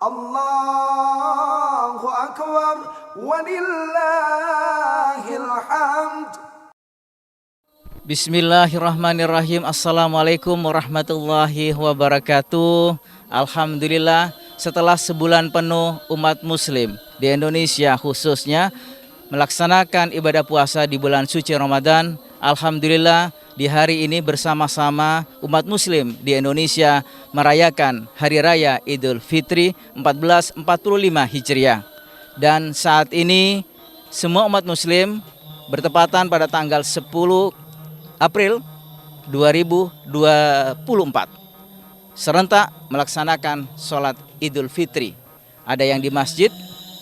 Allahu Akbar walillahil hamd. Bismillahirrahmanirrahim. Assalamualaikum warahmatullahi wabarakatuh. Alhamdulillah, setelah sebulan penuh umat muslim di Indonesia khususnya melaksanakan ibadah puasa di bulan suci Ramadan, alhamdulillah di hari ini bersama-sama umat muslim di Indonesia merayakan Hari Raya Idul Fitri 1445 Hijriah. Dan saat ini semua umat muslim bertepatan pada tanggal 10 April 2024 serentak melaksanakan sholat Idul Fitri. Ada yang di masjid,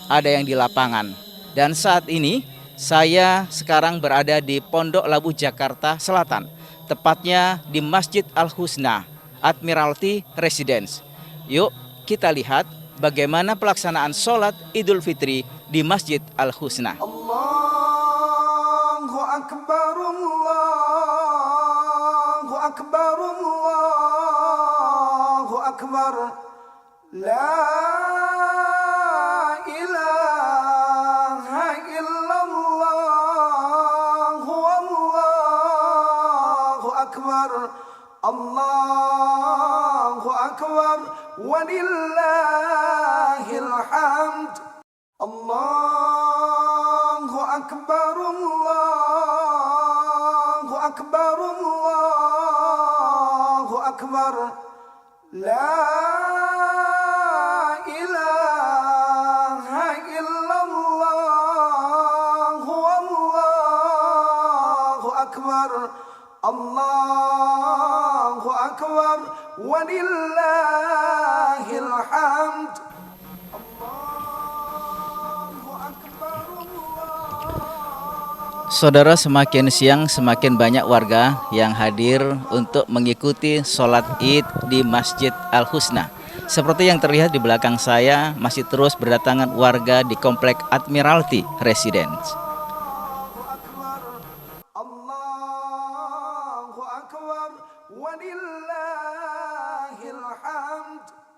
ada yang di lapangan. Dan saat ini saya sekarang berada di Pondok Labu Jakarta Selatan, tepatnya di Masjid Al-Husna Admiralty Residence. Yuk kita lihat bagaimana pelaksanaan sholat Idul Fitri di Masjid Al-Husna. Allahu Akbar, Allahu Akbar, Allahu Akbar. La ilaha illallah, Allahu Akbar, Allahu Akbar walillahil hamd. Allahu Akbar, Allahu Akbar, Allahu Akbar. La ilaha illallah, Allahu Akbar, Allahu Akbar walillahil hamd. Saudara, semakin siang semakin banyak warga yang hadir untuk mengikuti sholat Id di Masjid Al-Husna. Seperti yang terlihat di belakang saya, masih terus berdatangan warga di Komplek Admiralty Residence.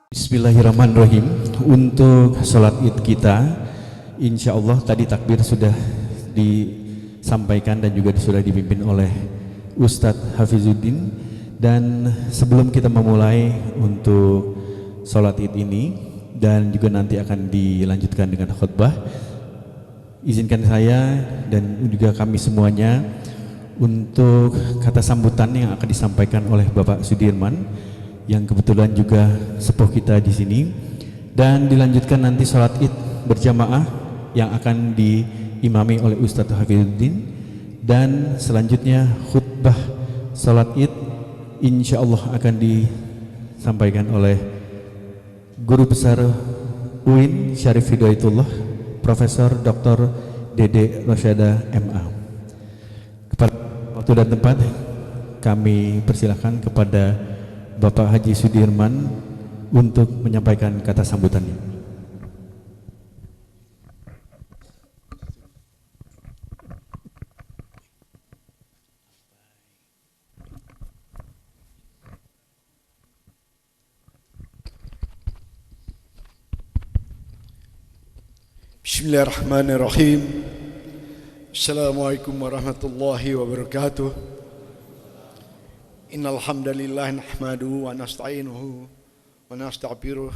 Bismillahirrahmanirrahim. Untuk sholat Id kita, insya Allah tadi takbir sudah disampaikan dan juga sudah dipimpin oleh Ustadz Hafizuddin. Dan sebelum kita memulai untuk sholat Id ini dan juga nanti akan dilanjutkan dengan khutbah, izinkan saya dan juga kami semuanya untuk kata sambutan yang akan disampaikan oleh Bapak Sudirman yang kebetulan juga sepuh kita di sini, dan dilanjutkan nanti sholat Id berjamaah yang akan diimami oleh Ustadz Hafizuddin, dan selanjutnya khutbah sholat Id insya Allah akan disampaikan oleh Guru Besar UIN Syarif Hidayatullah Profesor Dr. Dede Rosyada MA. Kepada waktu dan tempat kami persilahkan kepada Bapak Haji Sudirman untuk menyampaikan kata sambutannya. Bismillahirrahmanirrahim. Assalamualaikum warahmatullahi wabarakatuh. Innal hamdalillah nahmaduhu wa nasta'inuhu wa nasta'firuh.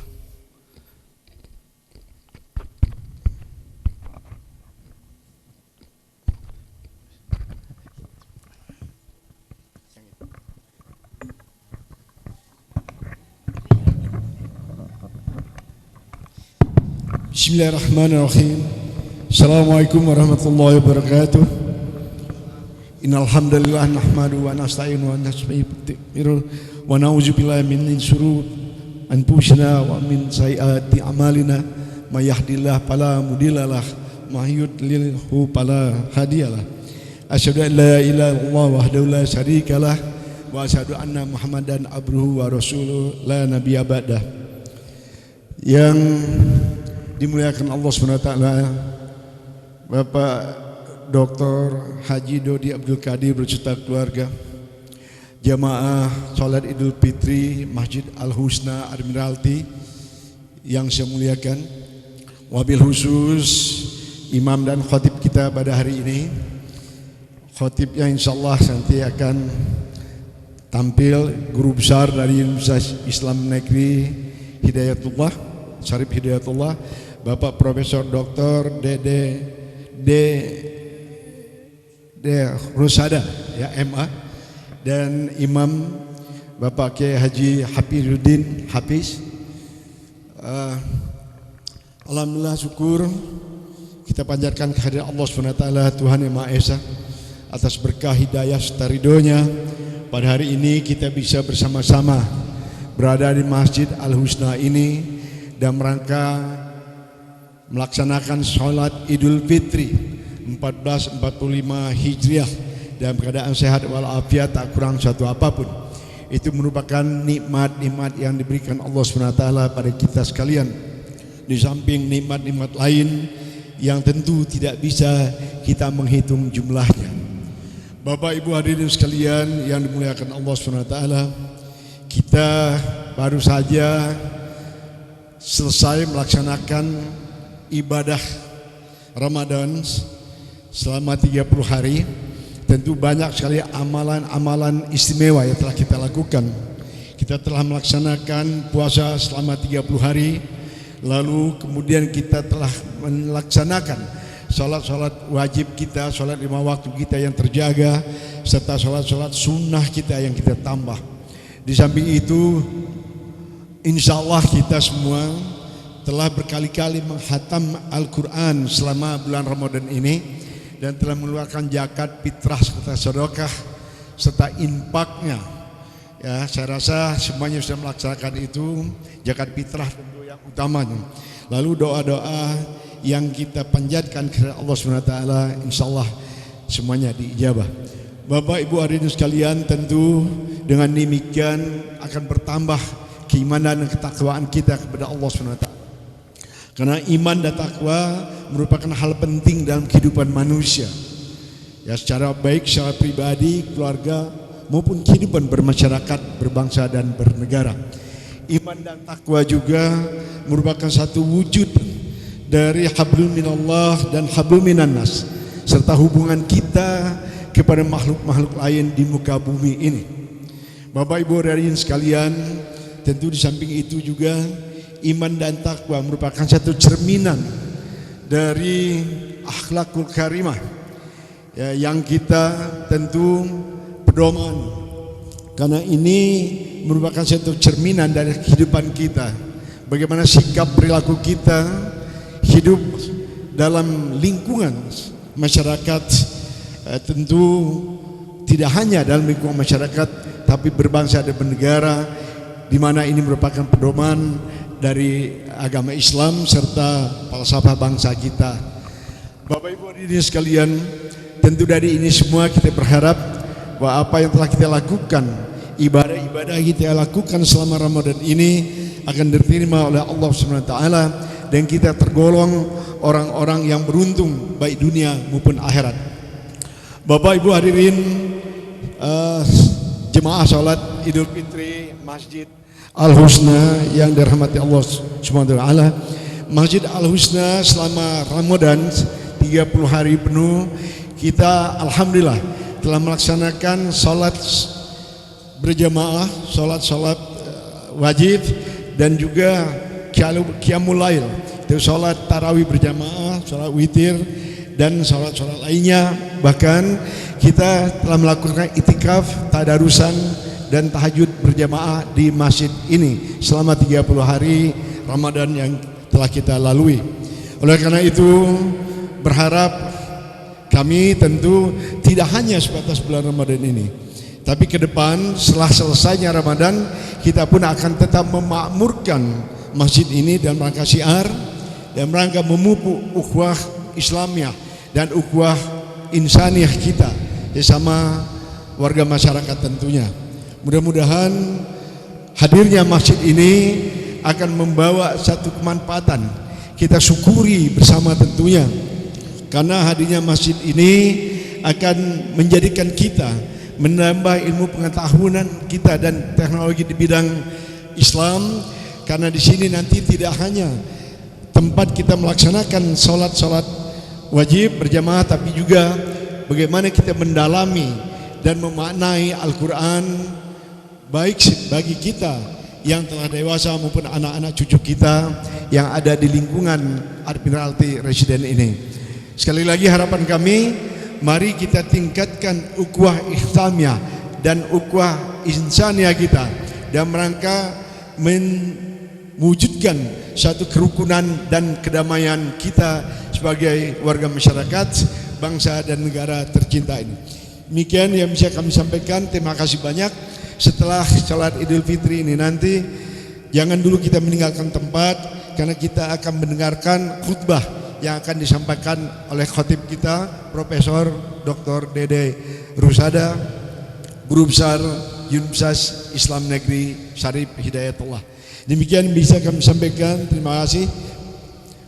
Bismillahirrahmanirrahim. Assalamualaikum warahmatullahi wabarakatuh. Innal hamdalillah nahmaduhu wa nasta'inuhu wa nastaghfiruh wa na'udzu billahi min syururi anfusina wa min sayyiati a'malina may yahdihillahu fala mudhillalah wa may yudlilhu fala hadiyalah. Asyhadu an la ilaha illallah wahdahu la syarikalah wa asyhadu anna Muhammadan abduhu wa rasuluhu la nabiyya ba'dah. Yang dimuliakan Allah SWT, Bapak Dr. Haji Dodi Abdul Qadir berserta keluarga, jamaah sholat Idul Fitri Masjid Al-Husna Admiralty yang saya muliakan, wabil khusus imam dan khatib kita pada hari ini, khatib yang insyaallah nanti akan tampil, guru besar dari Universitas Islam Negeri Hidayatullah, Syarif Hidayatullah, Bapak Profesor Dr. Dede Rusada ya MA, dan Imam Bapak Kiai Haji Hafizuddin Hafiz. Alhamdulillah, syukur kita panjatkan kehadirat Allah SWT, Tuhan Yang Maha Esa, atas berkah hidayah serta ridhonya. Pada hari ini kita bisa bersama-sama berada di Masjid Al-Husna ini dan merangka melaksanakan sholat Idul Fitri 1445 Hijriah dalam keadaan sehat walafiat, tak kurang satu apapun. Itu merupakan nikmat-nikmat yang diberikan Allah SWT pada kita sekalian, di samping nikmat-nikmat lain yang tentu tidak bisa kita menghitung jumlahnya. Bapak Ibu hadirin sekalian yang dimuliakan Allah SWT, kita baru saja selesai melaksanakan ibadah Ramadan selama 30 hari. Tentu banyak sekali amalan-amalan istimewa yang telah kita lakukan. Kita telah melaksanakan puasa selama 30 hari, lalu kemudian kita telah melaksanakan salat-salat wajib kita, salat 5 waktu kita yang terjaga, serta salat-salat sunnah kita yang kita tambah. Di samping itu, insya Allah kita semua telah berkali-kali menghatam Al-Quran selama bulan Ramadan ini, dan telah mengeluarkan zakat, fitrah, serta sedekah, serta infaknya. Ya, saya rasa semuanya sudah melaksanakan itu. Zakat fitrah tentu yang utamanya. Lalu doa-doa yang kita panjatkan kepada Allah SWT, insyaallah semuanya diijabah. Bapak Ibu hadirin sekalian, tentu dengan demikian akan bertambah keimanan dan ketakwaan kita kepada Allah SWT. Karena iman dan takwa merupakan hal penting dalam kehidupan manusia, ya, secara baik secara pribadi, keluarga, maupun kehidupan bermasyarakat, berbangsa dan bernegara. Iman dan takwa juga merupakan satu wujud dari hablum minallah dan hablum minannas, serta hubungan kita kepada makhluk-makhluk lain di muka bumi ini. Bapak Ibu hadirin sekalian, tentu di samping itu juga iman dan takwa merupakan satu cerminan dari akhlakul karimah, ya, yang kita tentu pedoman, karena ini merupakan satu cerminan dari kehidupan kita. Bagaimana sikap perilaku kita hidup dalam lingkungan masyarakat, tentu tidak hanya dalam lingkungan masyarakat, tapi berbangsa dan bernegara, di mana ini merupakan pedoman dari agama Islam serta falsafah bangsa kita. Bapak Ibu hadirin sekalian, tentu dari ini semua kita berharap bahwa apa yang telah kita lakukan, ibadah-ibadah yang kita lakukan selama Ramadan ini akan diterima oleh Allah SWT, dan kita tergolong orang-orang yang beruntung baik dunia maupun akhirat. Bapak Ibu hadirin, jemaah salat Idul Fitri Masjid Al-Husna yang dirahmati Allah SWT, Masjid Al-Husna selama Ramadan 30 hari penuh, kita alhamdulillah telah melaksanakan salat berjamaah, salat wajib, dan juga qiyamul lail, itu salat tarawih berjamaah, salat witir, dan salat-salat lainnya. Bahkan kita telah melakukan itikaf, tadarusan, dan tahajud berjamaah di masjid ini selama 30 hari Ramadan yang telah kita lalui. Oleh karena itu, berharap kami tentu tidak hanya sebatas bulan Ramadan ini, tapi ke depan setelah selesainya Ramadan, kita pun akan tetap memakmurkan masjid ini dalam rangka syiar, dalam rangka memupuk ukhuwah Islamiyah dan ukhuwah insaniyah kita bersama warga masyarakat tentunya. Mudah-mudahan hadirnya masjid ini akan membawa satu kemanfaatan. Kita syukuri bersama tentunya, karena hadirnya masjid ini akan menjadikan kita menambah ilmu pengetahuan kita dan teknologi di bidang Islam. karena di sini nanti tidak hanya tempat kita melaksanakan sholat wajib berjamaah, tapi juga bagaimana kita mendalami dan memaknai Al-Quran, baik bagi kita yang telah dewasa maupun anak-anak cucu kita yang ada di lingkungan Admiralty Resident ini. Sekali lagi harapan kami, mari kita tingkatkan ukhuwah ihsamiyah dan ukhuwah insaniyah kita dalam rangka mewujudkan satu kerukunan dan kedamaian kita sebagai warga masyarakat bangsa dan negara tercinta ini. Demikian yang bisa kami sampaikan. Terima kasih banyak. Setelah salat Idul Fitri ini nanti, jangan dulu kita meninggalkan tempat, karena kita akan mendengarkan khutbah yang akan disampaikan oleh khatib kita, Profesor Dr. Dede Rusada, Guru Besar Universitas Islam Negeri Syarif Hidayatullah. Demikian bisa kami sampaikan. Terima kasih.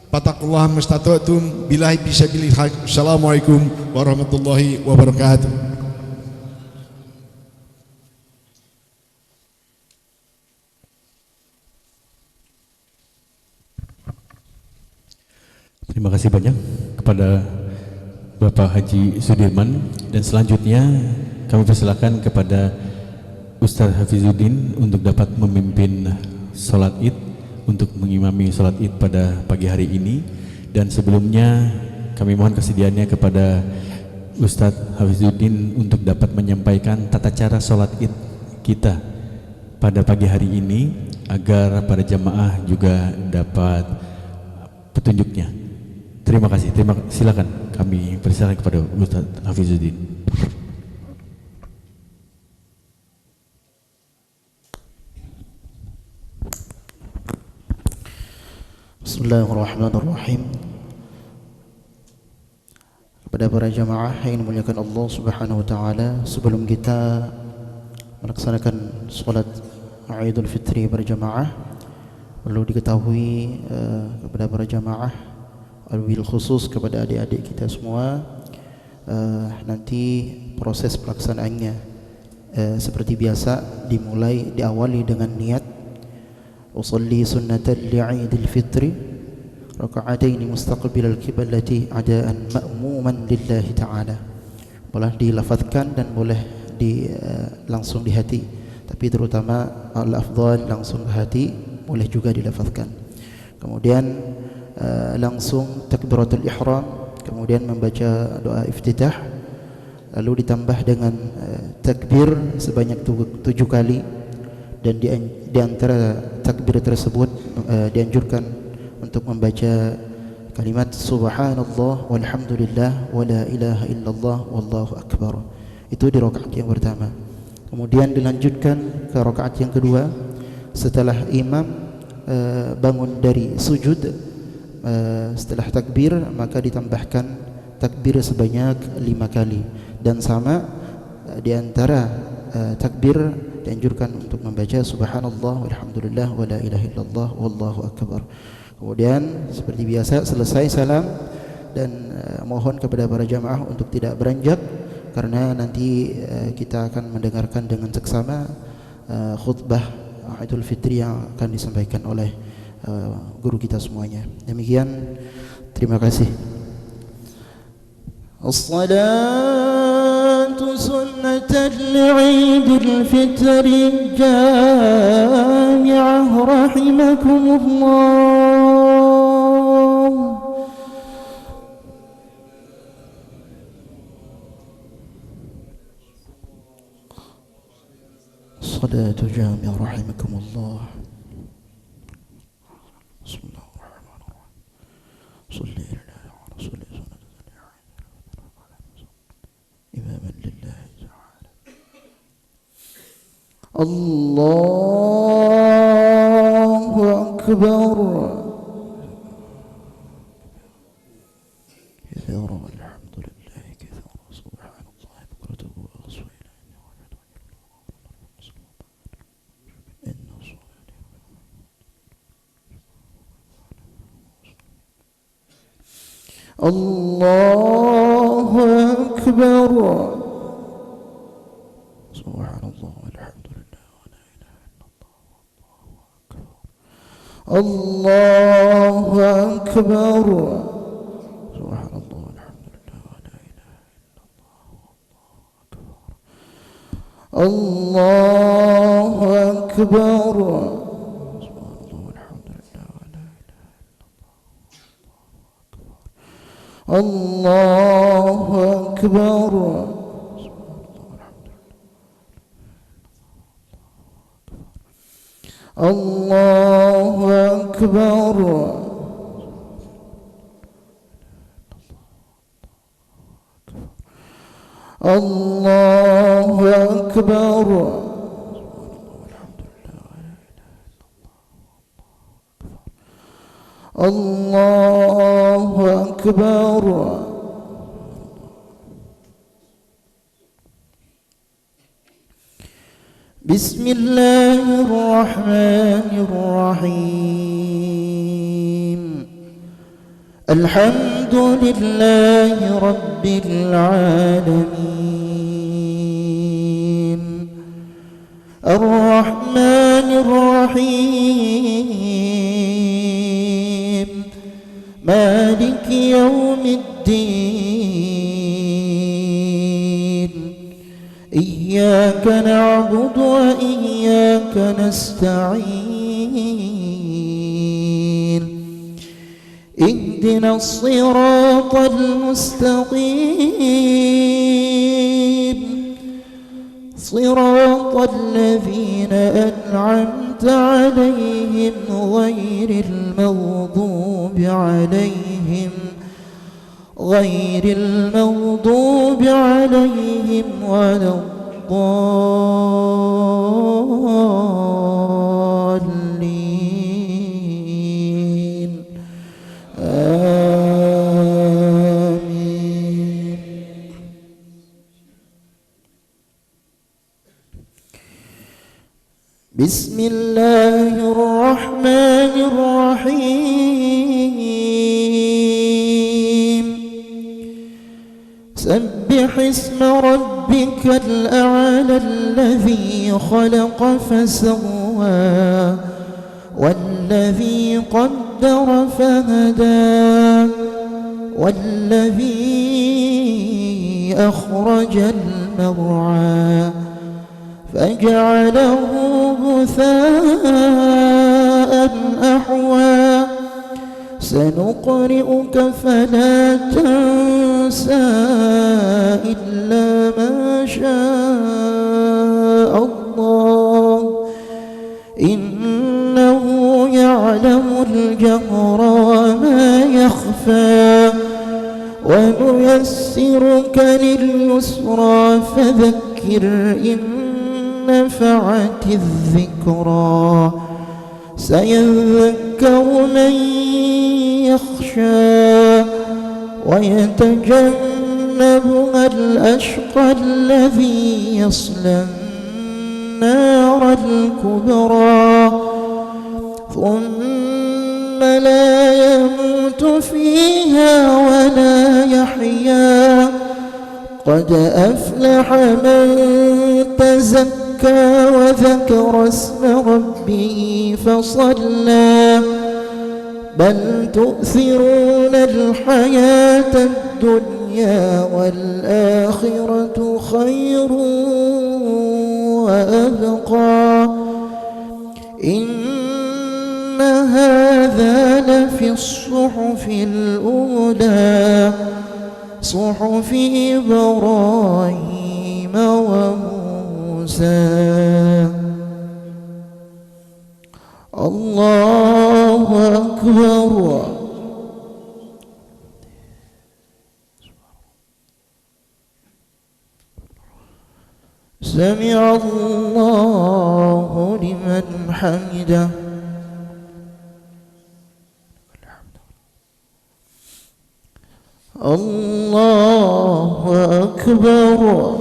Fattakullah mastata'tum, billahi fisabilil haq. Assalamualaikum warahmatullahi wabarakatuh. Terima kasih banyak kepada Bapak Haji Sudirman, dan selanjutnya kami persilakan kepada Ustaz Hafizuddin untuk dapat memimpin sholat id, untuk mengimami sholat id pada pagi hari ini. Dan sebelumnya kami mohon kesediaannya kepada Ustaz Hafizuddin untuk dapat menyampaikan tata cara sholat id kita pada pagi hari ini, agar para jamaah juga dapat petunjuknya. Terima kasih. Silakan, kami persilakan kepada Ustaz Hafizuddin. Bismillahirrahmanirrahim. Kepada para jamaah yang dimuliakan Allah Subhanahu wa taala, sebelum kita melaksanakan salat Idul Fitri berjamaah, perlu diketahui kepada para jamaah, wabil khusus kepada adik-adik kita semua, nanti proses pelaksanaannya seperti biasa diawali dengan niat usalli sunnatan li'idil fitri raka'ataini mustaqbilal qiblati adaan ma'muman lillahi ta'ala. Boleh dilafazkan dan boleh langsung di hati, tapi terutama al-afdal langsung ke hati, boleh juga dilafazkan. Kemudian langsung takbiratul ihram, kemudian membaca doa iftitah, lalu ditambah dengan takbir sebanyak 7 kali, dan di antara takbir tersebut dianjurkan untuk membaca kalimat subhanallah walhamdulillah wala ilaha illallah wallahu akbar. Itu di rakaat yang pertama. Kemudian dilanjutkan ke rakaat yang kedua, setelah imam bangun dari sujud, setelah takbir maka ditambahkan takbir sebanyak 5 kali, dan sama di antara takbir dianjurkan untuk membaca subhanallah walhamdulillah wala ilaha illallah wallahu akbar. Kemudian seperti biasa selesai salam, dan mohon kepada para jamaah untuk tidak beranjak, karena nanti kita akan mendengarkan dengan seksama khutbah Idul Fitri yang akan disampaikan oleh guru kita semuanya. Demikian, terima kasih. As-salatu sunnatan li'idil fitri jami'ah rahimakumullah. Salatu jami'ah rahimakumullah. Bismillahirrahmanirrahim. Salli ala rasulillah imaman lillahi ta'ala. Allahu akbar. Kathira alhamdulillah kathira subhanallah bukratan wa asila. Allahu akbar. Subhanallah walhamdulillah wa la ilaha illallah wallahu akbar. الله أكبر سبحان الله والحمد لله ولا إله إلا الله أكبر سبحان الله والحمد لله ولا إله إلا الله أكبر الله أكبر الله أكبر الله أكبر بسم الله الرحمن الرحيم الحمد لله رب العالمين الرحمن الرحيم مالك يوم الدين إياك نعبد وإياك نستعين اهدنا الصراط المستقيم صراط الذين أنعمت عليهم غير المغضوب عليهم ولا الضالين آمين بسم الله الرحمن الرحيم سبح اسم ربك الأعلى الذي خلق فسوى والذي قدر فهدى والذي أخرج المرعى فجعله غثاء أحوى سنقرئك فلا تنسى إلا ما شاء الله إنه يعلم الجهر وما يخفى ونيسرك لليسرى فذكر إن نفعت الذكرى سيذكر من يخشى ويتجنبها الأشقى الذي يصلى النار الكبرى ثم لا يموت فيها ولا يحيا قد أفلح من تزكى وذكر اسم ربه فصلى بل تؤثرون الحياة الدنيا والآخرة خير وأبقى إن هذا لفي الصحف الأولى صحف إبراهيم وموسى الله أكبر سمع الله لمن حمده الله أكبر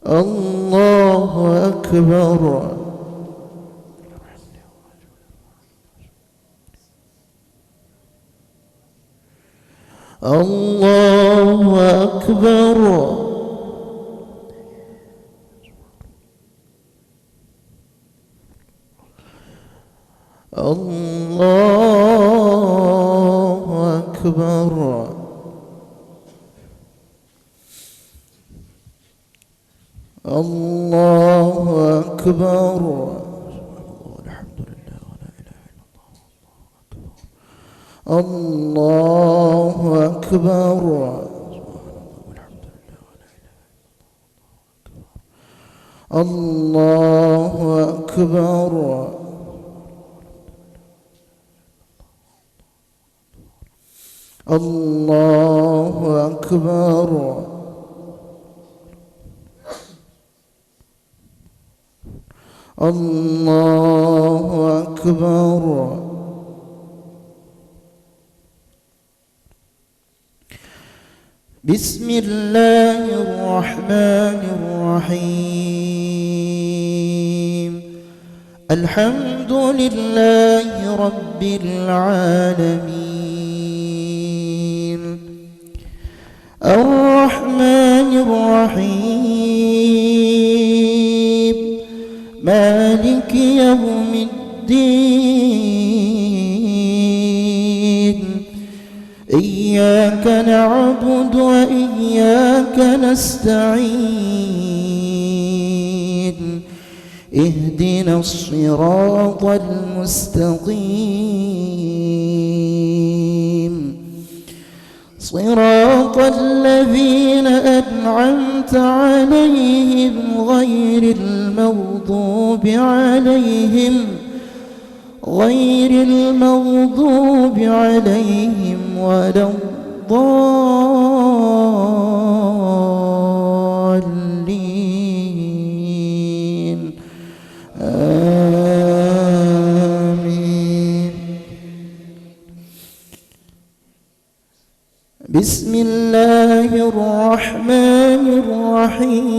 الله أكبر الله أكبر أكبر الله أكبر الحمد لله ولا إله إلا الله أكبر الله أكبر الله أكبر الله أكبر بسم الله الرحمن الرحيم الحمد لله رب العالمين الرحمن الرحيم مالك يوم الدين إياك نعبد وإياك نستعين اهدنا الصراط المستقيم صراط الذين أنعمت عليهم غير المغضوب عليهم ولا الضالين آمين بسم الله الرحمن الرحيم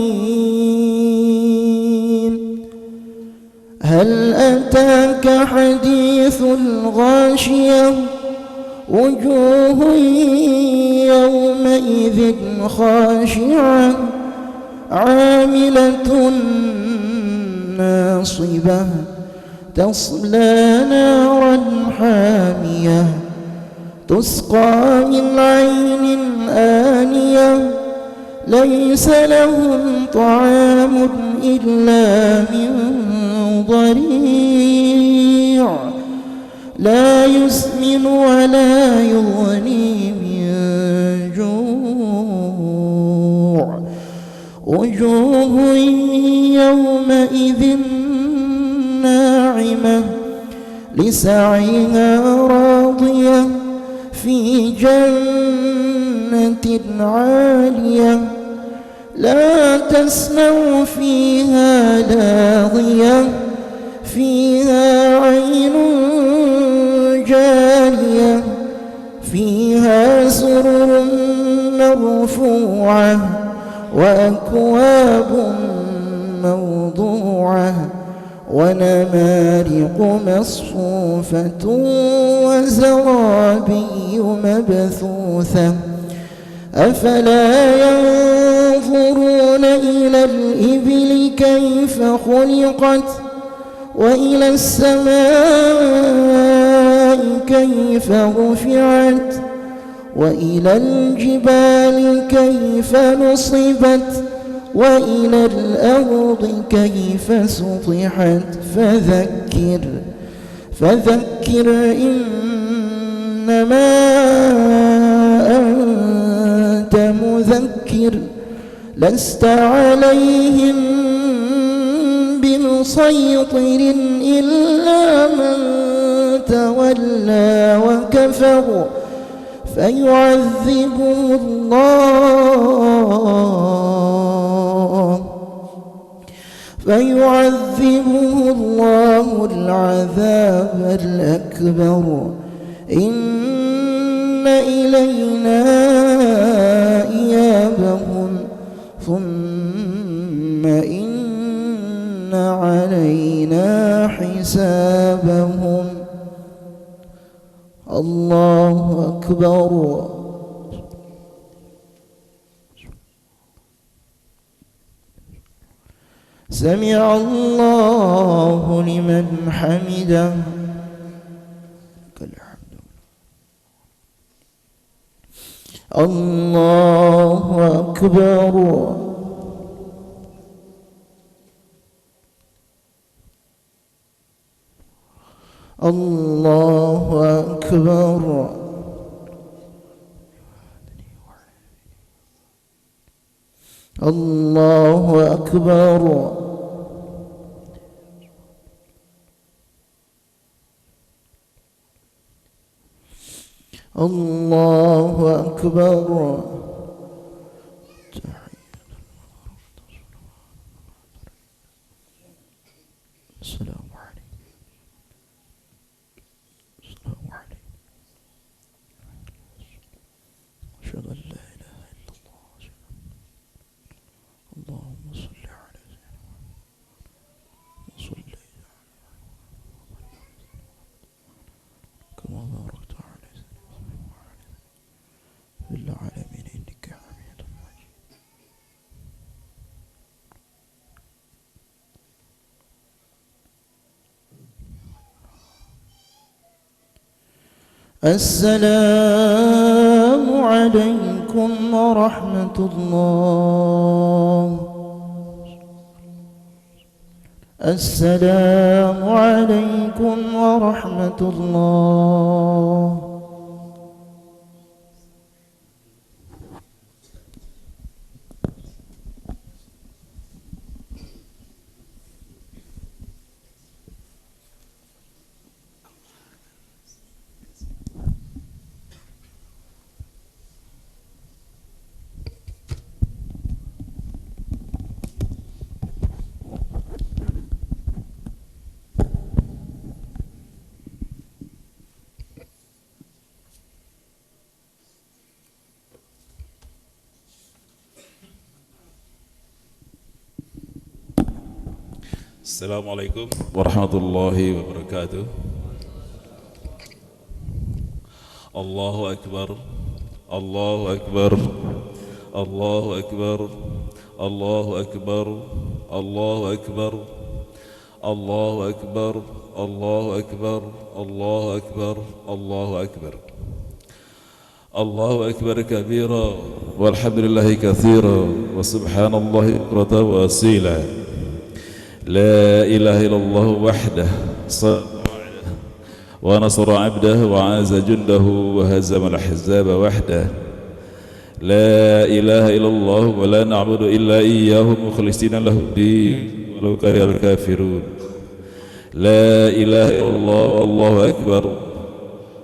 هل أتاك حديث الغاشية وجوه يومئذ خاشعة عاملة ناصبة تصلى نارا حامية تسقى من عين آنية ليس لهم طعام إلا من ضريع لا يسمن ولا يغني من جوع وجوه يومئذ ناعمة لسعيها راضية في جنة عالية لا تسمع فيها لاغية فيها عين جارية فيها سرر مرفوعة وأكواب موضوعة ونمارق مصفوفة وزرابي مبثوثة أفلا ينظرون إلى الإبل كيف خلقت وإلى السماء كيف رفعت وإلى الجبال كيف نصبت وإلى الأرض كيف سطحت فذكر إنما أنت مذكر لست عليهم بمسيطر إلا من تولى وكفر فيعذبه الله العذاب الأكبر إن إلينا إيابهم ثم إن علينا حسابهم الله أكبر سمع الله لمن حمده الله أكبر الله أكبر الله أكبر الله أكبر السلام عليكم السلام عليكم أشهد أن لا إله إلا الله اللهم صل على سيدنا وصل كما باركت على سيدنا في العالمين إنك حميد مجيد السلام عليكم ورحمة الله السلام عليكم ورحمة الله Assalamualaikum warahmatullahi wabarakatuh. Allahu Akbar, Allahu Akbar, Allahu Akbar, Allahu Akbar, Allahu Akbar, Allahu Akbar, Allahu Akbar, Allahu Akbar, Allahu Akbar. Allahu Akbar kabira walhamdulillahi kathira wa subhanallahi bukratan wa asila. لا إله إلا الله وحده ونصر عبده وعاز جنده وهزم الأحزاب وحده لا إله إلا الله ولا نعبد إلا إياه مخلصين له الدين ولو كره الكافرون لا إله إلا الله والله أكبر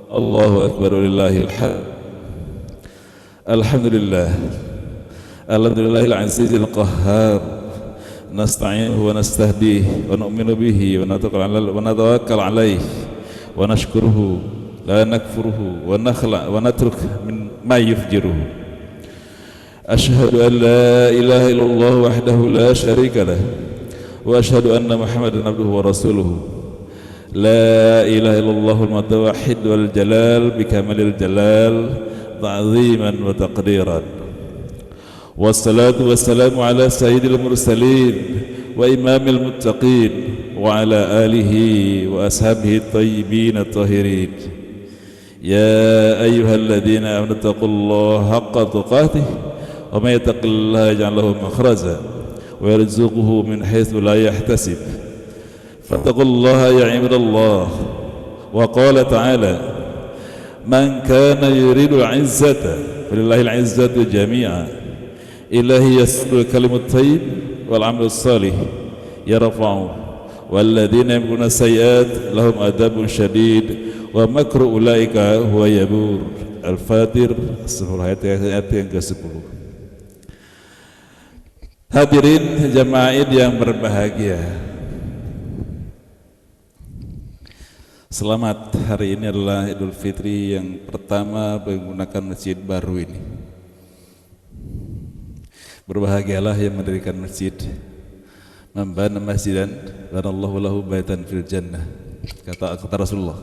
الله أكبر ولله الحمد الحمد لله الحمد لله العزيز القهار نستعينه ونستهديه ونؤمن به ونتوكل عليه ونشكره لا نكفره ونخلع ونترك من ما يفجره. أشهد أن لا إله إلا الله وحده لا شريك له وأشهد أن محمدا عبده ورسوله. لا إله إلا الله المتوحد والجلال بكمال الجلال تعظيما وتقديرا. والصلاة والسلام على سيد المرسلين وإمام المتقين وعلى آله وأصحابه الطيبين الطاهرين. يا أيها الذين آمنوا اتقوا الله حق تقاته ومن يتق الله يجعل له مخرجا ويرزقه من حيث لا يحتسب. فاتقوا الله يا عباد الله. وقال تعالى: من كان يريد العزة فلله العزة جميعا إلهي يسر الكلم الطيب والعمل الصالح يرفعه والذين يمكرون السيئات لهم عذاب شديد ومكر أولئك هو يبور. Al-Fatir 10 ayat yang ke-10. Hadirin jamaah Id yang berbahagia, selamat. Hari ini adalah Idul Fitri yang pertama menggunakan masjid baru ini. Berbahagialah yang mendirikan masjid, membana masjidan banallahu lahu baitan fil jannah. Kata Rasulullah,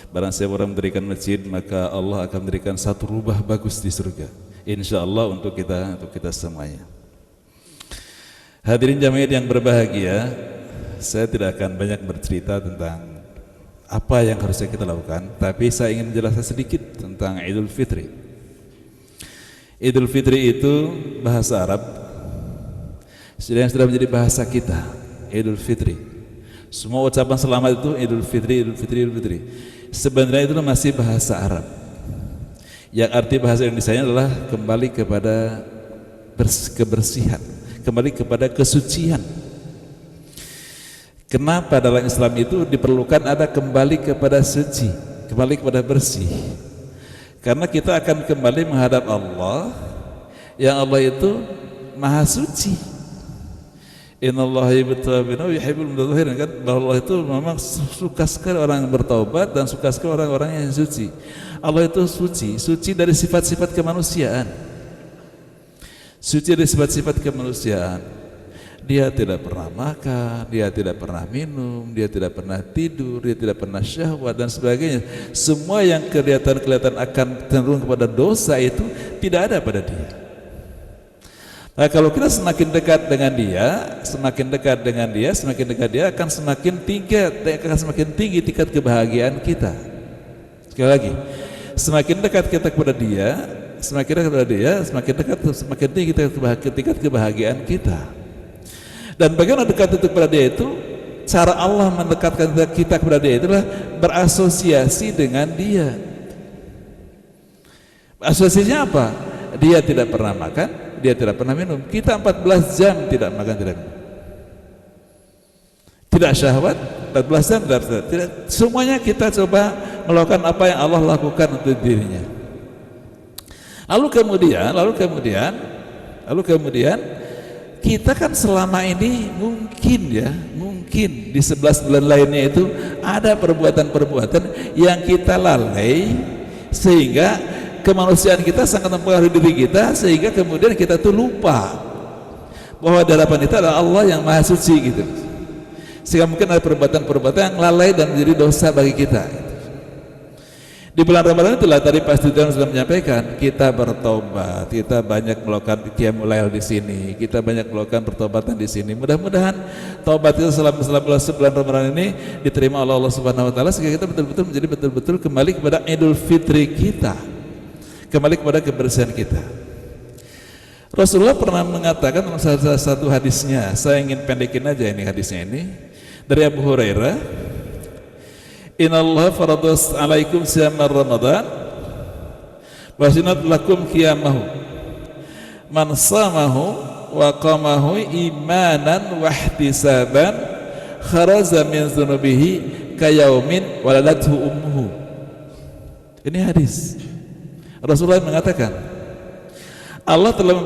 barang siapa orang mendirikan masjid maka Allah akan mendirikan satu rumah bagus di surga, insyaallah untuk kita semuanya. Hadirin jamaah yang berbahagia, saya tidak akan banyak bercerita tentang apa yang harusnya kita lakukan, tapi saya ingin menjelaskan sedikit tentang Idul Fitri. Idul Fitri itu bahasa Arab yang sudah menjadi bahasa kita. Idul Fitri, semua ucapan selamat itu Idul Fitri, Idul Fitri, Idul Fitri. Sebenarnya itu masih bahasa Arab yang arti bahasa Indonesia adalah kembali kepada kebersihan, kembali kepada kesucian. Kenapa dalam Islam itu diperlukan ada kembali kepada suci, kembali kepada bersih? Karena kita akan kembali menghadap Allah, yang Allah itu maha suci. Innallaha yuhibbul mutahhirin, kan bahwa Allah itu memang suka sekali orang yang bertaubat dan suka sekali orang-orang yang suci. Allah itu suci, suci dari sifat-sifat kemanusiaan. Suci dari sifat-sifat kemanusiaan. Dia tidak pernah makan, dia tidak pernah minum, dia tidak pernah tidur, dia tidak pernah syahwat dan sebagainya. Semua yang kelihatan akan cenderung kepada dosa itu tidak ada pada dia. Nah, kalau kita semakin dekat dengan dia, semakin dekat dia akan semakin tinggi tingkat kebahagiaan kita. Sekali lagi, semakin dekat kita kepada dia, semakin tinggi tingkat kebahagiaan kita. Dan bagaimana dekat itu kepada dia itu, cara Allah mendekatkan kita kepada dia itulah berasosiasi dengan dia. Asosiasinya apa? Dia tidak pernah makan, dia tidak pernah minum. Kita 14 jam tidak makan, tidak minum. Tidak syahwat, 14 jam tidak. Semuanya kita coba melakukan apa yang Allah lakukan untuk dirinya. Lalu kemudian kita kan selama ini mungkin di 11 bulan lainnya itu ada perbuatan-perbuatan yang kita lalai sehingga kemanusiaan kita sangat mempengaruhi diri kita, sehingga kemudian kita tuh lupa bahwa di hadapan kita adalah Allah yang maha suci gitu. Sehingga mungkin ada perbuatan-perbuatan yang lalai dan menjadi dosa bagi kita. Di bulan Ramadan itulah tadi Pak Studion sudah menyampaikan, kita bertobat, kita banyak melakukan qiyamul lail di sini, kita banyak melakukan pertobatan di sini. Mudah-mudahan taubat itu selama sebulan Ramadan ini diterima oleh Allah Subhanahu wa taala, sehingga kita betul-betul kembali kepada Idul Fitri kita, kembali kepada kebersihan kita. Rasulullah pernah mengatakan dalam salah satu hadisnya, saya ingin pendekin aja ini hadisnya ini, dari Abu Hurairah, Innallaha faradus alaikum siyamar Ramadan wa sunat lakum qiyamahu man samahu wa qamahu imanan wa ihtisaban kharaja min dzunubihi kayaumin waladathu ummuhu. Ini hadis Rasulullah mengatakan Allah telah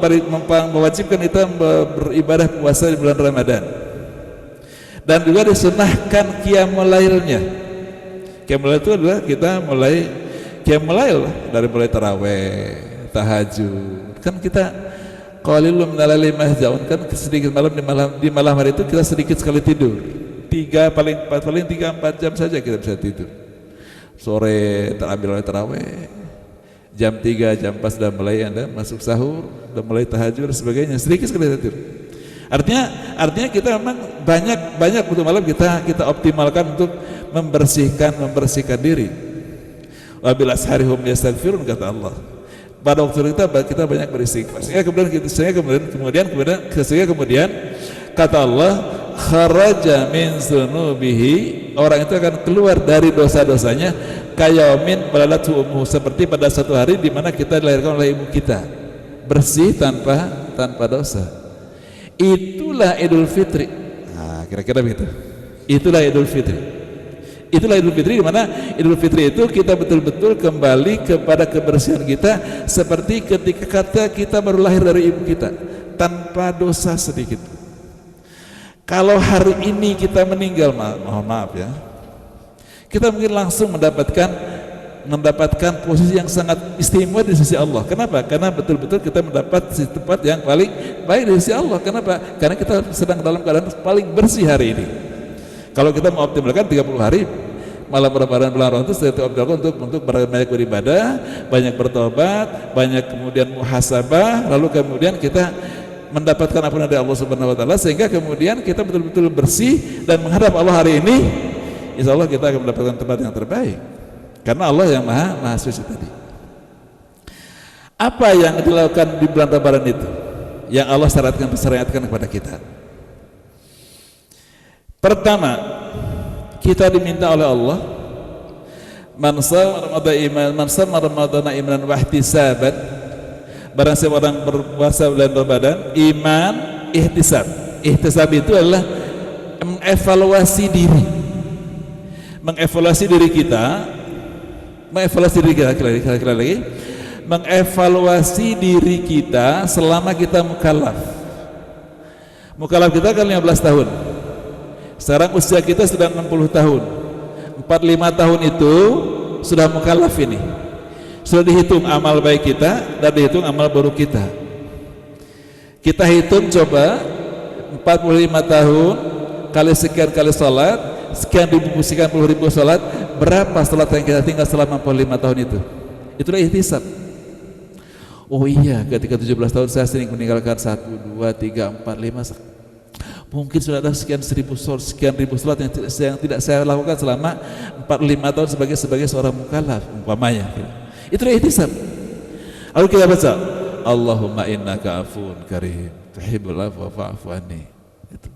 mewajibkan kita beribadah puasa di bulan Ramadan dan juga disunahkan qiyamul lailnya. Qiyamul lail itu adalah kita mulai qiyamul lail dari mulai tarawih, tahajud. Kan kita qalilun minal laili mahjaun, kan sedikit di malam hari itu kita sedikit sekali tidur. Paling 3-4 jam saja kita bisa tidur. Sore terambil oleh tarawih. Jam 3, jam 4 sudah mulai Anda masuk sahur, sudah mulai tahajud dan sebagainya. Sedikit sekali tidur. Artinya kita memang banyak waktu malam kita optimalkan untuk membersihkan diri. Wa bil asharihum yastaghfirun, kata Allah. Pada waktu kita banyak beristighfar. Sehingga kemudian kata Allah, kharaja min dzunubihi, orang itu akan keluar dari dosa-dosanya kayamin waladatu ummuhu, seperti pada satu hari di mana kita dilahirkan oleh ibu kita, bersih tanpa dosa. Itulah Idul Fitri. Nah, kira-kira begitu. Itulah Idul Fitri di mana Idul Fitri itu kita betul-betul kembali kepada kebersihan kita seperti ketika kita baru lahir dari ibu kita, tanpa dosa sedikit. Kalau hari ini kita meninggal, mohon maaf ya, kita mungkin langsung mendapatkan posisi yang sangat istimewa di sisi Allah. Kenapa? Karena betul-betul kita mendapat tempat yang paling baik di sisi Allah. Kenapa? Karena kita sedang dalam keadaan paling bersih hari ini. Kalau kita mau optimalkan 30 hari malam Ramadan bulan Ramadan itu kita optimalkan untuk banyak beribadah, banyak bertobat, banyak kemudian muhasabah, lalu kemudian kita mendapatkan apa dari Allah Subhanahu wa taala, sehingga kemudian kita betul-betul bersih dan menghadap Allah hari ini. Insya Allah kita akan mendapatkan tempat yang terbaik. Karena Allah yang maha suci tadi. Apa yang dilakukan di bulan Ramadan itu yang Allah syariatkan kepada kita? Pertama, kita diminta oleh Allah, man shama ramadhana imanan wa ihtisaban, barang siapa orang berpuasa bulan Ramadan iman ihtisab. Ihtisab itu adalah mengevaluasi diri, mengevaluasi diri kita mengevaluasi diri kita selama kita mukallaf. Mukallaf kita kan 15 tahun. Sekarang usia kita sudah 60 tahun. 45 tahun itu sudah mukallaf ini. Sudah dihitung amal baik kita dan dihitung amal buruk kita. Kita hitung coba 45 tahun kali sekian kali sholat, sekian puluh ribu sholat, berapa sholat yang kita tinggal selama 45 tahun itu? Itulah ihtisab. Oh iya, ketika 17 tahun saya sering meninggalkan 1, 2, 3, 4, 5. Mungkin sudah ada sekian ribu sholat yang tidak saya lakukan selama 45 tahun sebagai seorang mukallaf umpamanya. Itulah ihtisab. Lalu kita baca, Allahumma innaka afun karim, tuhibbul afwa fa'fu anni. Itu.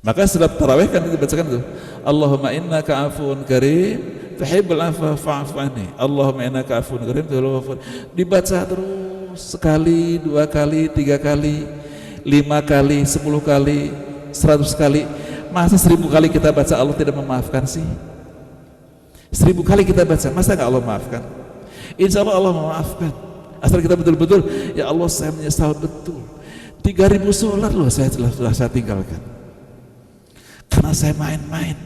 Maka setelah tarawih kan dibacakan itu, Allahumma innaka afun karim, tuhibbul afwa fa'fu anni. Allahumma innaka afun karim, tuhibbul afwa. Dibaca terus sekali, 2 kali, 3 kali, 5 kali, 10 kali, 100 kali. Masa 1000 kali kita baca Allah tidak memaafkan sih? 1000 kali kita baca, masa gak Allah maafkan? Insya Allah memaafkan. Asal kita betul-betul, ya Allah saya menyesal betul. 3000 sholat loh sudah saya tinggalkan karena saya main-main.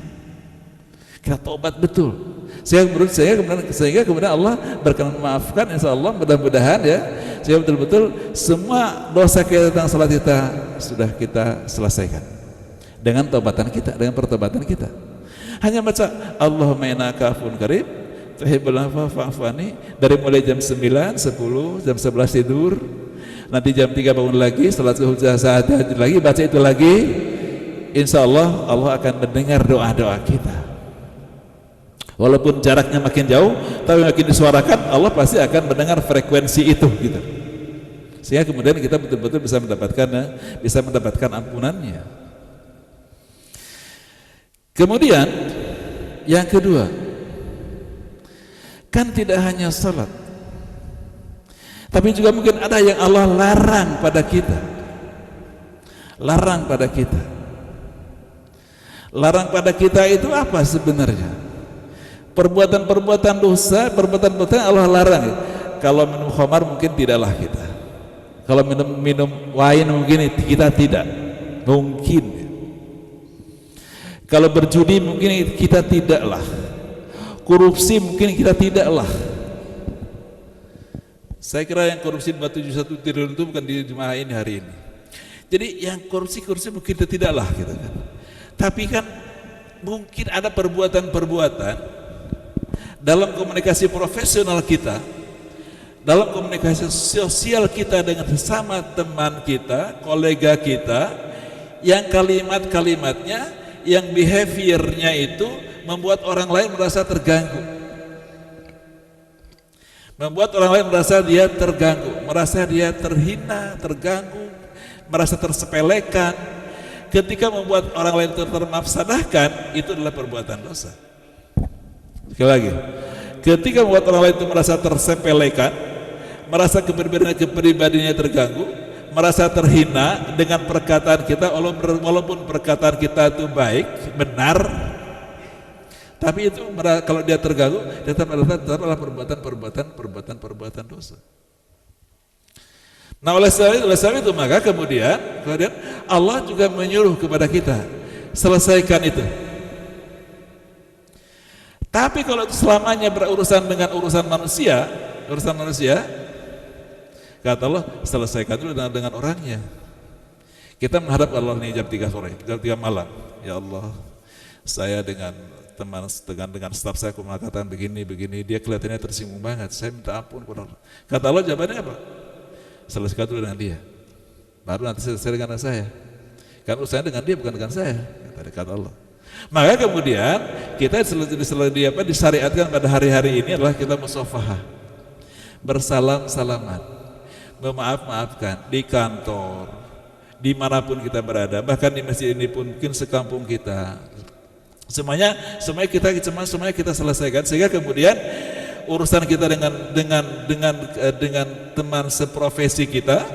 Kita tobat betul. Sehingga kemudian Allah berkenan memaafkan, insya Allah mudah-mudahan ya. Sehingga betul-betul semua dosa kita tentang salat kita sudah kita selesaikan dengan tobatan kita, dengan pertobatan kita. Hanya baca Allahumma innaka afun karim tuhibbul afwa fa'fu anni dari mulai jam 9, 10, jam 11 tidur, nanti jam 3 bangun lagi, salat zuhur saat lagi, baca itu lagi. Insya Allah Allah akan mendengar doa-doa kita. Walaupun jaraknya makin jauh, tapi makin disuarakan, Allah pasti akan mendengar frekuensi itu gitu. Sehingga kemudian kita betul-betul bisa mendapatkan ampunannya. Kemudian yang kedua, kan tidak hanya salat, tapi juga mungkin ada yang Allah larang pada kita. Larang pada kita. Larang pada kita itu apa sebenarnya? Perbuatan-perbuatan dosa, perbuatan-perbuatan Allah larang. Kalau minum khamar mungkin tidaklah kita. Kalau minum wine mungkin kita tidak. Mungkin. Kalau berjudi mungkin kita tidaklah. Korupsi mungkin kita tidaklah. Saya kira yang korupsi 471 triliun itu bukan di jemaah ini hari ini. Jadi yang korupsi mungkin kita tidaklah gitu kan. Tapi kan mungkin ada perbuatan-perbuatan dalam komunikasi profesional kita, dalam komunikasi sosial kita dengan sesama teman kita, kolega kita, yang kalimat-kalimatnya, yang behaviornya itu membuat orang lain merasa terganggu, membuat orang lain merasa dia terganggu, merasa dia terhina, terganggu, merasa tersepelekan. Ketika membuat orang lain termafsadahkan, itu adalah perbuatan dosa. Sekali lagi, ketika membuat orang lain itu merasa tersepelekan, merasa kepribadiannya terganggu, merasa terhina dengan perkataan kita, walaupun perkataan kita itu baik, benar, tapi itu kalau dia terganggu, tetap adalah perbuatan dosa. Nah oleh sebab itu maka kemudian Allah juga menyuruh kepada kita selesaikan itu. Tapi kalau itu selamanya berurusan dengan urusan manusia, kata Allah selesaikan dulu dengan orangnya. Kita menghadap Allah nih jam 3 sore, jam 3 malam. Ya Allah, saya dengan staf saya mengatakan begini, dia kelihatannya tersinggung banget. Saya minta ampun kepada Allah. Kata Allah jawabannya apa? Selesaikan dulu dengan dia. Baru nanti selesai dengan saya. Kan urusannya dengan dia bukan dengan saya, kata Allah. Maka kemudian kita disyariatkan pada hari-hari ini adalah kita musafahah, bersalam-salaman. memaafkan di kantor, dimanapun kita berada, bahkan di masjid ini pun mungkin sekampung kita. Semuanya kita selesaikan sehingga kemudian urusan kita dengan teman seprofesi kita,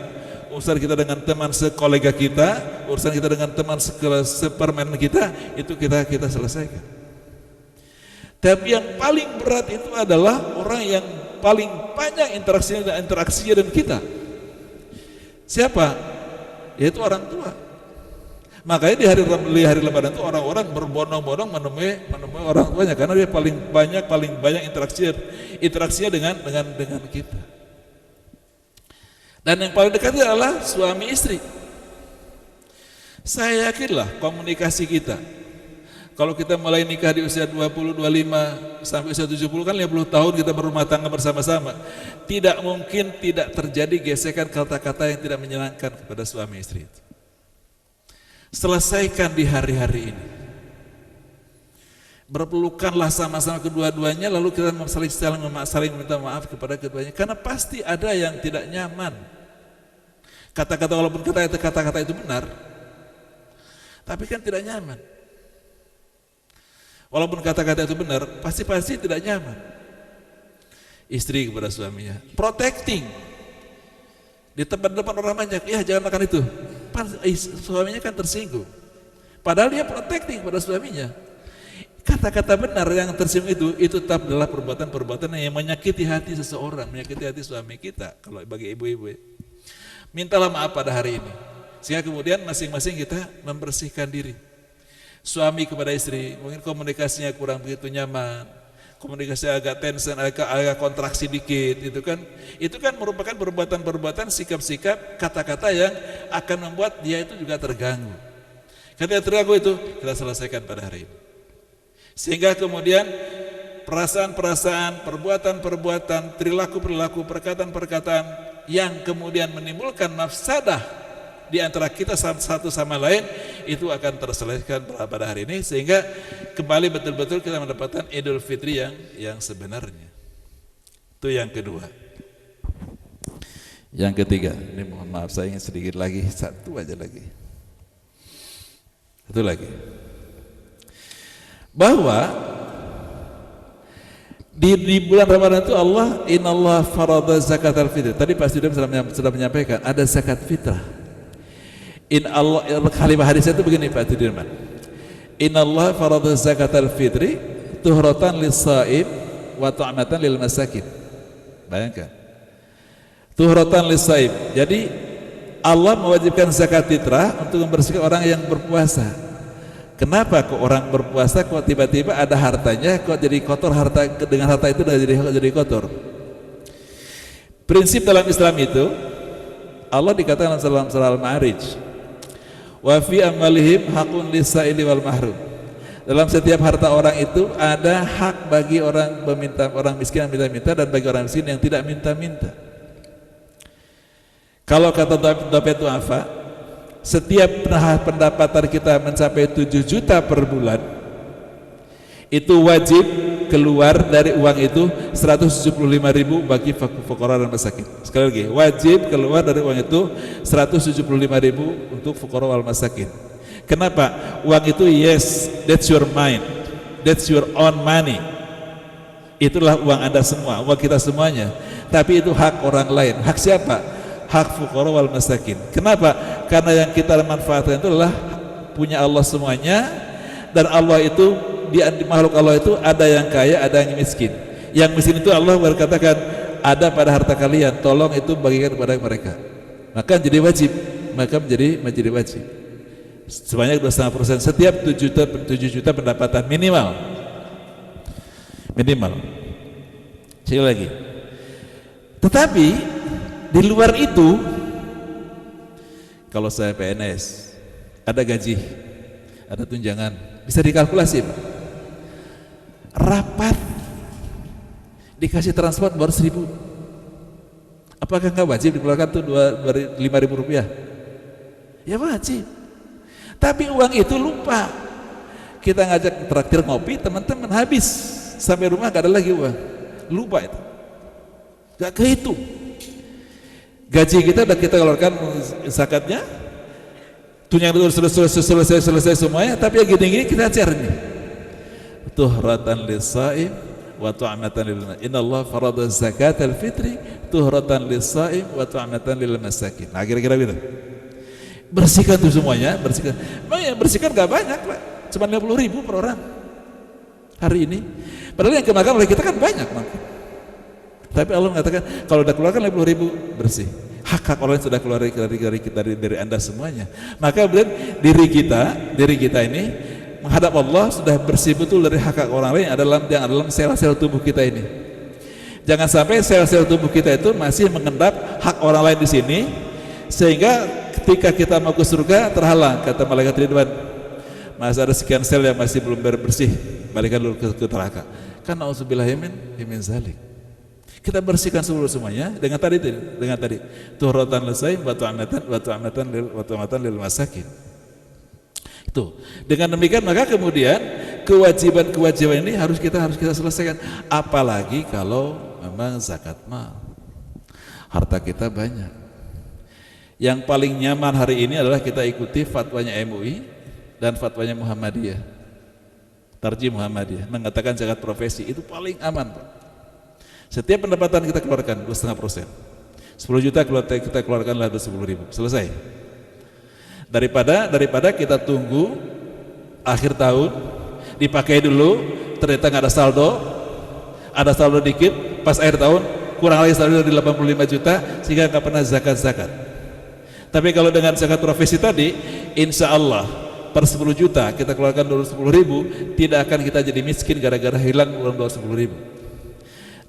urusan kita dengan teman sekolega kita, urusan kita dengan teman sepermainan kita, itu kita selesaikan. Tapi yang paling berat itu adalah orang yang paling banyak interaksinya dengan kita. Siapa? Yaitu orang tua. Makanya di hari Lebaran itu orang-orang berbondong-bondong menemui orang tuanya karena dia paling banyak interaksinya dengan kita. Dan yang paling dekat adalah suami istri. Saya yakinlah komunikasi kita, kalau kita mulai nikah di usia 20, 25 sampai usia 70 kan 50 tahun kita berumah tangga bersama-sama, tidak mungkin tidak terjadi gesekan kata-kata yang tidak menyenangkan kepada suami istri itu. Selesaikan di hari-hari ini. Berpelukanlah sama-sama kedua-duanya, lalu kita saling minta maaf kepada keduanya, karena pasti ada yang tidak nyaman. Kata-kata, walaupun kata-kata itu benar, tapi kan tidak nyaman. Walaupun kata-kata itu benar, pasti tidak nyaman. Istri kepada suaminya, protecting di depan orang banyak, ya jangan makan itu. Suaminya kan tersinggung, padahal dia protecting kepada suaminya. Kata-kata benar yang tersinggung itu tetap adalah perbuatan yang menyakiti hati seseorang, menyakiti hati suami kita. Kalau bagi ibu-ibu, mintalah maaf pada hari ini, sehingga kemudian masing-masing kita membersihkan diri. Suami kepada istri mungkin komunikasinya kurang begitu nyaman, komunikasi agak tension, agak kontraksi dikit, itu kan merupakan perbuatan-perbuatan, sikap-sikap, kata-kata yang akan membuat dia itu juga terganggu. Ketika terganggu itu kita selesaikan pada hari ini, sehingga kemudian perasaan-perasaan, perbuatan-perbuatan, perilaku-perilaku, perkataan-perkataan yang kemudian menimbulkan mafsadah di antara kita satu sama lain itu akan terselesaikan pada hari ini, sehingga kembali betul-betul kita mendapatkan Idul Fitri yang sebenarnya. Itu yang kedua. Yang ketiga, ini mohon maaf saya ingin sedikit lagi, satu aja lagi. Satu lagi. Bahwa di bulan Ramadan itu Allah, innallaha farada zakatal fitr. Tadi Pak Sudirman sudah menyampaikan ada zakat fitrah. Kalimat hadisnya itu begini Pak Sudirman. Innallaha farada zakatal fitri tuhratan lis-shaim wa ta'matan lil masakin. Bayangkan. Tuhratan lis-shaim. Jadi Allah mewajibkan zakat fitrah untuk membersihkan orang yang berpuasa. Kenapa kok orang berpuasa kok tiba-tiba ada hartanya kok jadi kotor, dengan harta itu jadi kotor? Prinsip dalam Islam itu Allah dikatakan dalam surah Al-Ma'arij, wa fi amwalihim haqqun lis-sa'ili wal mahrum. Dalam setiap harta orang itu ada hak bagi orang miskin yang minta-minta dan bagi orang miskin yang tidak minta-minta. Kalau kata Dompet Du'afa, setiap pendapatan kita mencapai 7 juta per bulan, itu wajib keluar dari uang itu 175.000 bagi fuqara dan masakin. Sekali lagi, wajib keluar dari uang itu 175.000 untuk fuqara wal masakin. Kenapa? Uang itu, yes, that's your mind, that's your own money. Itulah uang Anda semua, uang kita semuanya. Tapi itu hak orang lain. Hak siapa? Hak fuqara wal masakin. Kenapa? Karena yang kita manfaatkan itu adalah punya Allah semuanya, dan Allah itu di makhluk Allah itu ada yang kaya, ada yang miskin. Yang miskin itu Allah berkatakan ada pada harta kalian, tolong itu bagikan kepada mereka. Maka menjadi wajib. Sebanyak 2,5% setiap 7 juta pendapatan minimal. Sekali lagi. Tetapi di luar itu, kalau saya PNS, ada gaji, ada tunjangan, bisa dikalkulasi Pak. Rapat dikasih transport baru 1.000, apakah nggak wajib dikeluarkan tuh 5.000 rupiah? Ya wajib. Tapi uang itu lupa, kita ngajak traktir ngopi, teman-teman habis sampai rumah nggak ada lagi uang, lupa itu, nggak kehitung. Gaji kita udah kita keluarkan zakatnya, tunjangan itu selesai semuanya, tapi yang gini-gini kita share nih. Tuhratan lis-shaim wa tu'matan lil masakin. Innallaha farada zakatal fitri tuhratan lis-shaim wa tu'matan lil masakin. Nah, kira-kira gitu. Bersihkan tuh semuanya, bersihkan. Memang bersihkan gak banyak, Pak. Cuma 50.000 per orang hari ini. Padahal yang kemakan oleh kita kan banyak, makan. Tapi Allah mengatakan kalau udah keluarkan 50.000 bersih. Hak orang yang sudah keluar dari Anda semuanya. Maka benar diri kita ini menghadap Allah sudah bersih betul dari hak orang lain yang dalam sel-sel tubuh kita ini. Jangan sampai sel-sel tubuh kita itu masih mengendap hak orang lain di sini sehingga ketika kita mau ke surga terhalang, kata malaikat Ridwan. Masih ada sekian sel yang masih belum bersih, balikkan dulu ke neraka. Karena auzubillahi min zalik. Kita bersihkan semuanya dengan tadi tuhratan lis-shaim wa tu'matan lil masakin. Itu. Dengan demikian maka kemudian kewajiban ini harus kita selesaikan. Apalagi kalau memang zakat mal. Harta kita banyak. Yang paling nyaman hari ini adalah kita ikuti fatwanya MUI dan fatwanya Muhammadiyah. Tarjih Muhammadiyah mengatakan zakat profesi itu paling aman, Pak. Setiap pendapatan kita keluarkan 2,5%. 10 juta kita keluarkanlah 10.000. Selesai. Daripada kita tunggu akhir tahun dipakai dulu, ternyata nggak ada saldo dikit, pas akhir tahun kurang lagi saldo di 85 juta sehingga nggak pernah zakat. Tapi kalau dengan zakat profesi tadi, insya Allah per 10 juta kita keluarkan dulu 10.000, tidak akan kita jadi miskin gara-gara hilang uang 10.000.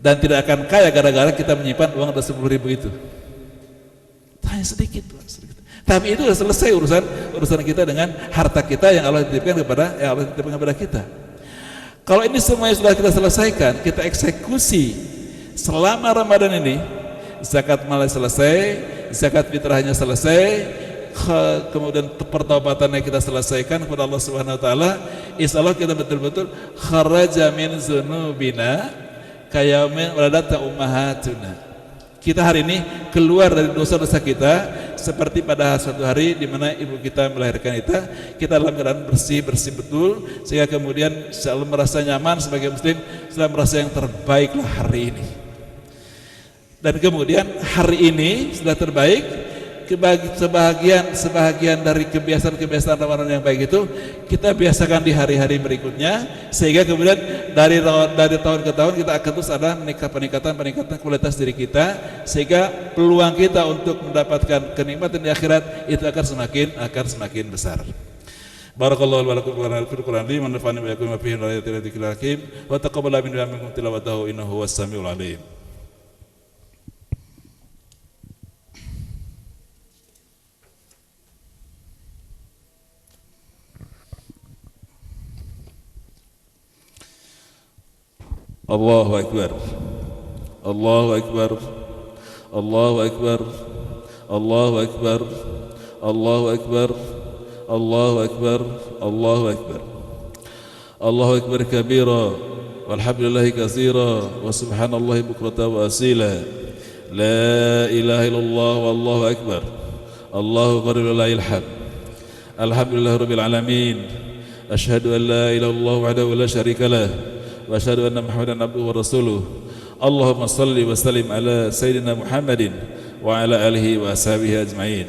Dan tidak akan kaya gara-gara kita menyimpan uang 10.000 itu. Hanya sedikit. Tapi itu sudah selesai urusan kita dengan harta kita yang Allah titipkan kepada kita. Kalau ini semuanya sudah kita selesaikan, kita eksekusi selama Ramadan ini, zakat mal selesai, zakat fitrahnya selesai, kemudian pertaubatannya kita selesaikan kepada Allah Subhanahu wa taala, insyaallah kita betul-betul kharaja min dzunubina kayamin waladata ummahatuna. Kita hari ini keluar dari dosa-dosa kita seperti pada suatu hari di mana ibu kita melahirkan kita dalam keadaan bersih betul sehingga kemudian selalu merasa nyaman sebagai muslim, selalu merasa yang terbaik lah hari ini. Dan kemudian hari ini sudah terbaik, sebahagian dari kebiasaan Ramadan yang baik itu kita biasakan di hari-hari berikutnya sehingga kemudian dari tahun ke tahun kita akan terus ada peningkatan kualitas diri kita sehingga peluang kita untuk mendapatkan kenikmatan di akhirat itu akan semakin besar. Barakallahu wa lakum fil Qur'an li man nafa'ani wa yakum fihi wa yatilatil hakim wa taqabbala minna minkum tilawatahu innahu was samiul alim. Allahu Akbar, Allahu Akbar, Allahu Akbar, Allahu Akbar, Allahu Akbar, Allahu Akbar, Allahu Akbar, Allahu Akbar kabira, walhamdulillahi katsira, wa subhanallahi bukratan wa asila, la ilaha illallah wallahu akbar, Allahu ghafurur rahim, alhamdulillahi rabbil alamin, asyhadu an la ilaha illallah wahdahu la syarika lah wa asyhadu anna Muhammadan abduhu wa rasuluh. Allahumma salli wa sallim ala sayyidina Muhammadin wa ala alihi wa ashabihi ajma'in.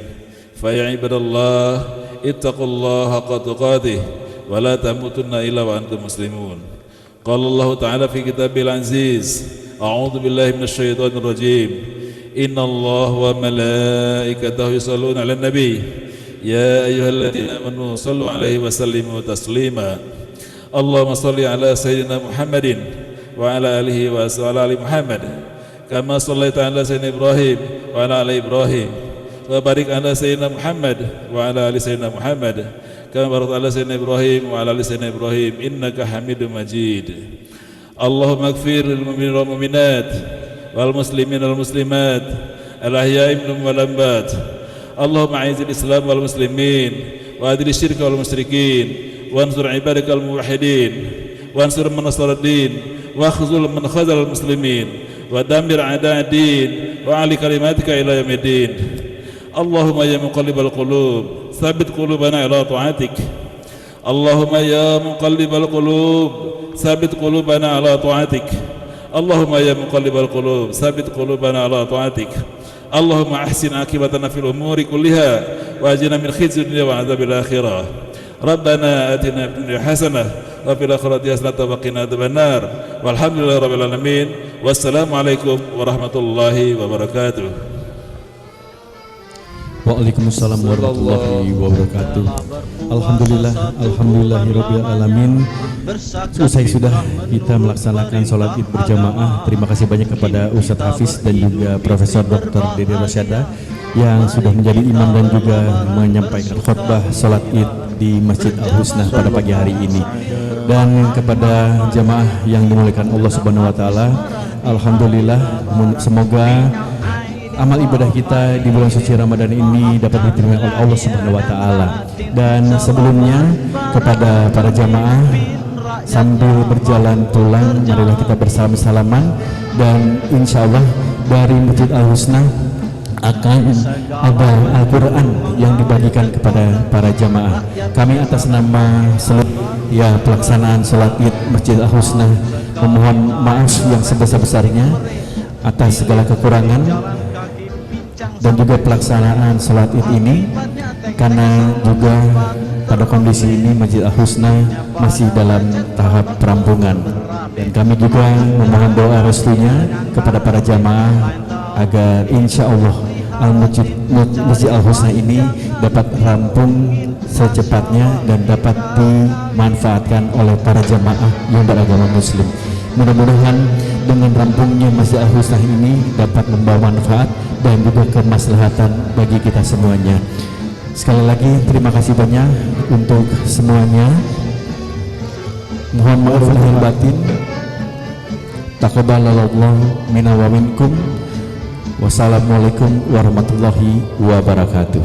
Fa ya ibadallah ittaqullaha haqqa tuqatih wa la tamutunna illa wa antum muslimun. Qala Allah ta'ala fi kitabil aziz, a'udzu billahi minasy syaithanir rajim. Innallaha wa malaikatahu yusholluna 'alan nabi ya ayyuhalladzina amanu shallu 'alaihi wa sallimu taslima. Allahumma salli ala sayyidina Muhammadin wa ala alihi wa ali Muhammad kama sallaita ala sayyidina Ibrahim wa ala ali Ibrahim wa barik ala sayyidina Muhammad wa ala ali sayyidina Muhammad kama barakta ala sayyidina Ibrahim wa ala ali sayyidina Ibrahim innaka Hamidum Majid. Allahumma ighfir lil mu'minin wal mu'minat wal muslimin wal muslimat al ahya'i minhum wal amwat. Allahumma a'izzil Islam wal muslimin wa adil syirka wal musyrikin wansur ibadakal muwahhidin wansur man nasara ad-din wa khuzul man khazal al-muslimin wa damir a'da' ad-din وعلى كلماتك إلى يوم الدين. اللهم يا مقلب القلوب ثبت قلوبنا على طاعتك. اللهم يا مقلب القلوب ثبت قلوبنا على طاعتك. اللهم يا مقلب القلوب ثبت قلوبنا على طاعتك. اللهم أحسن عاقبتنا في الأمور كلها وأجرنا من خزي الدنيا وعذاب الآخرة. ربنا آتنا في الدنيا حسنة وفي الآخرة حسنة وقنا عذاب النار. والحمد لله رب العالمين. والسلام عليكم ورحمة الله وبركاته. Waalaikumsalam warahmatullahi wabarakatuh. Alhamdulillahirabbil alamin. Usai sudah kita melaksanakan sholat Id berjamaah. Terima kasih banyak kepada Ustadz Hafiz dan juga Profesor Dr. Dede Rosyada yang sudah menjadi imam dan juga menyampaikan khutbah sholat Id di Masjid Al-Husnah pada pagi hari ini. Dan kepada jamaah yang dimuliakan Allah Subhanahu wa taala, alhamdulillah, semoga amal ibadah kita di bulan suci Ramadan ini dapat diterima oleh Allah Subhanahu wa taala. Dan sebelumnya kepada para jamaah, sambil berjalan pulang marilah kita bersalam-salaman, dan insya Allah dari Masjid Al-Husnah akan ada Al-Quran yang dibagikan kepada para jamaah. Kami atas nama seluruh pelaksanaan sholat Id Masjid Al-Husnah memohon maaf yang sebesar-besarnya atas segala kekurangan dan juga pelaksanaan sholat Id ini, karena juga pada kondisi ini Masjid Al-Husnah masih dalam tahap perampungan, dan kami juga memohon doa restunya kepada para jamaah agar insya Allah Masjid Al-Husnah ini dapat rampung secepatnya dan dapat dimanfaatkan oleh para jamaah yang beragama Muslim. Mudah-mudahan dengan rampungnya Masjid Al-Husnah ini dapat membawa manfaat dan juga kemaslahatan bagi kita semuanya. Sekali lagi terima kasih banyak untuk semuanya. Mohon maaf lahir batin. Taqabbalallahu minna wa minkum. Wassalamualaikum warahmatullahi wabarakatuh.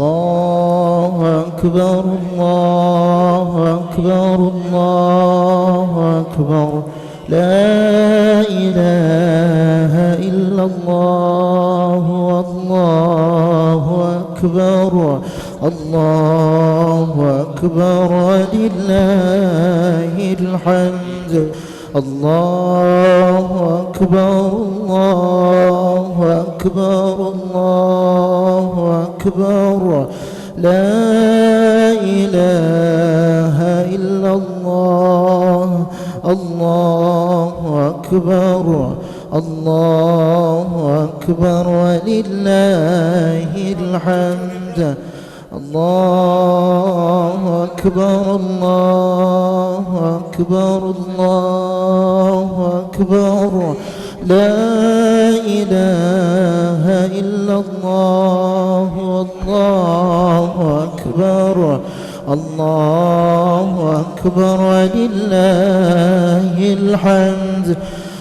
Allahu akbar, Allahu akbar, Allahu akbar. La ilaha illallah, Allahu akbar, Allahu akbar, walillahil hamd. Allahu akbar, Allahu akbar, Allahu akbar. La ilaha illallah, Allahu akbar, Allahu akbar, walillahil hamd. Allahu akbar, Allahu akbar, Allahu akbar. La ilaha illallah, Allahu akbar, Allahu akbar, walillahil hamd.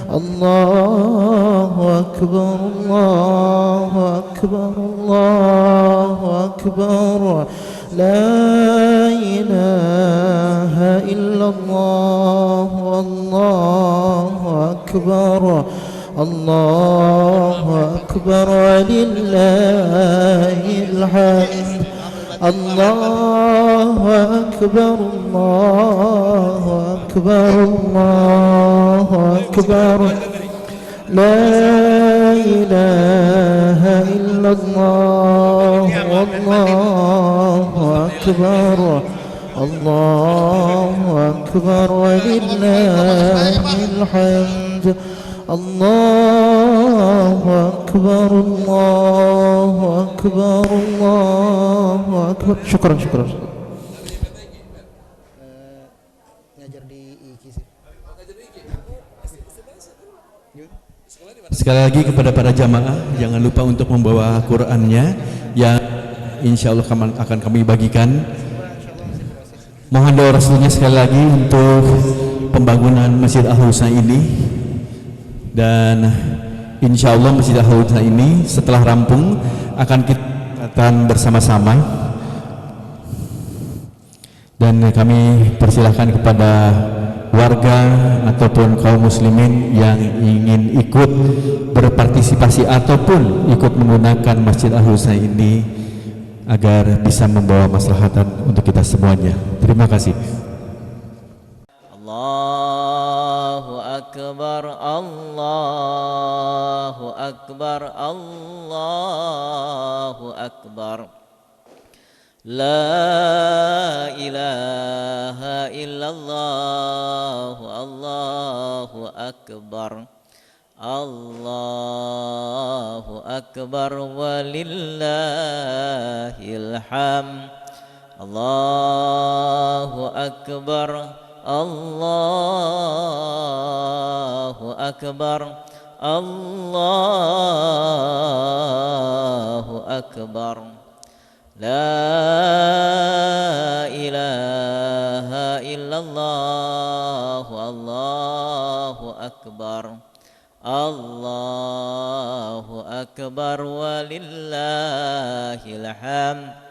Allahu akbar, Allahu akbar, Allahu akbar. La ilaha illallah, Allahu akbar, Allahu akbar, walillahil hamd. Allahu akbar, Allahu akbar, Allahu akbar. La ilaha illallah, Allahu akbar, Allahu akbar, walillahil hamd. Allahu akbar, Allahu akbar, Allahu akbar. Syukran. Ngajar di IKI sih. Sekali lagi kepada para jamaah, jangan lupa untuk membawa Qurannya yang insya Allah akan kami bagikan. Mohon doa restunya sekali lagi untuk pembangunan Masjid Al-Husnah ini, dan insya Allah Masjid Al-Husnah ini setelah rampung akan kita bersama-sama, dan kami persilahkan kepada warga ataupun kaum muslimin yang ingin ikut berpartisipasi ataupun ikut menggunakan Masjid Al-Husna ini agar bisa membawa maslahatan untuk kita semuanya. Terima kasih. Allahu Akbar, Allahu Akbar, Allahu Akbar. La ilaha illallah, Allahu Akbar. Allahu Akbar walillahil hamd. Allahu Akbar, Allahu Akbar, Allahu Akbar. La ilaha illallah, Allahu Akbar. Allahu Akbar walillahil hamd.